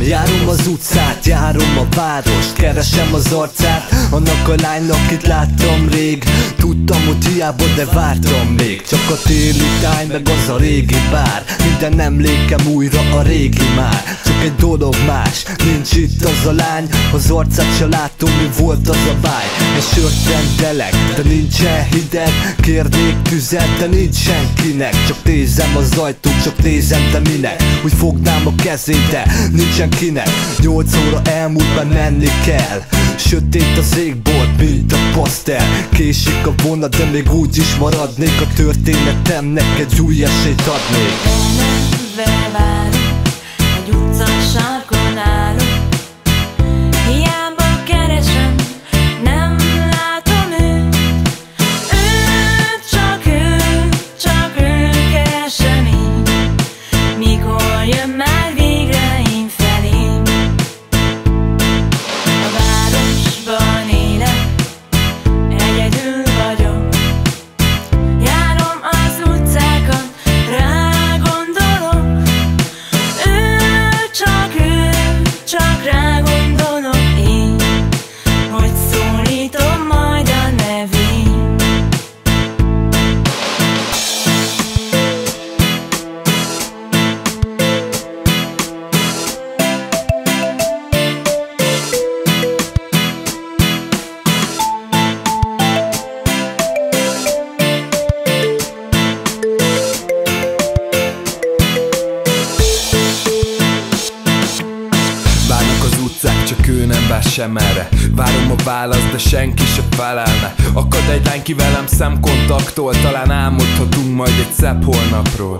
Járom az utcát, járom a várost, keresem az arcát annak a lánynak, itt láttam rég. Tudtam, hogy hiába, de vártam még. Csak a téli táj, meg az a régi bár. Minden emlékem újra a régi már. Csak egy dolog más, nincs itt az a lány. Az arcát se látom, mi volt az a báj. Egy sört rendelek, de nincsen hideg. Kérnék tüzet, de nincs senkinek. Csak nézem az ajtót, csak nézem, de minek? Úgy fognám a kezét, de nincsen kinek. 8 óra elmúlt, már menni kell. Sötét az égbolt, mint a pasztel. Késik a vonat, de még úgy is maradnék. A történetemnek egy új esélyt adnék. Vele várunk, egy utca sarkon állunk. Hiába keresem, nem látom őt. Csak ő keresem én. Mikor jön már végre én felém. A városban élek, egyedül vagyok. Járom az utcákat, rá gondolok. Csak rá gondolok én, hogy szólítom majd a nevén. Csak ő nem vár sem erre. Várom a választ, de senki se felelne. Akad egy lány, ki velem szemkontaktol. Talán álmodhatunk majd egy szebb holnapról.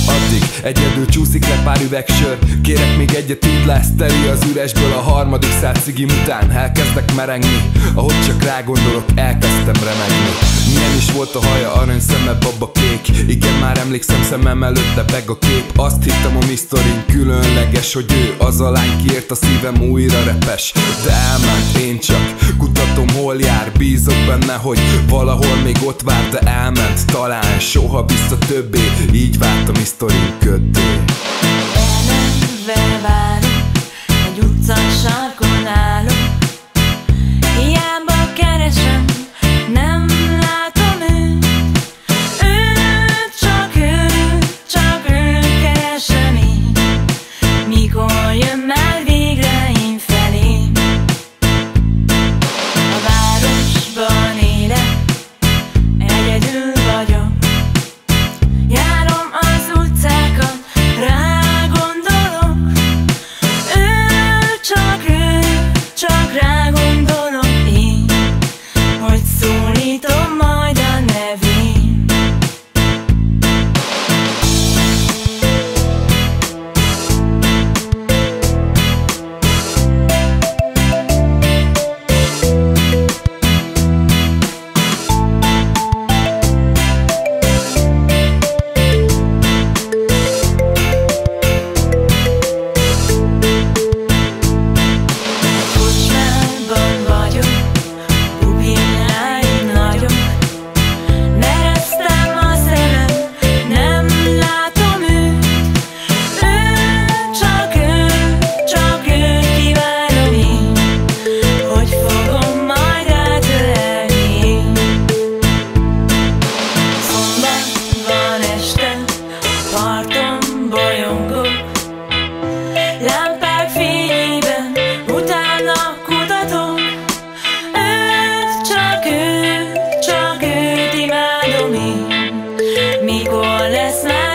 Addig egyedül csúszik le pár üveg sör. Kérek még egyet, így lesz teli az üresből. A harmadik szál cigim után elkezdek merengni. Ahogy csak rá gondolok, elkezdtem remegni. Milyen is volt a haja, aranyszeme, baba kék. Igen, már emlékszem, szemem előtt lebeg a kép. Azt hittem, a mi sztorin különleges, hogy ő az a lány, kiért a szívem újra repes. De elment, én csak kutatom, hol jár. Bízok benne, hogy valahol még ott vár, de elment. Talán soha vissza többé. Így várt a mi sztorin köddé. Vele várunk, egy utca sarkon állunk. Hiába keresem, nem látom őt. Csak ő keresem én. Mikor jön már végre én felém. A városban élek, egyedül vagyok. Járom az utcákat, rá gondolok. Csak rá gondolok én, hogy szólítom majd a nevén. Parton bolyongok, lámpák fényében utána kutatok. Csak őt imádom én. Mikor lesz már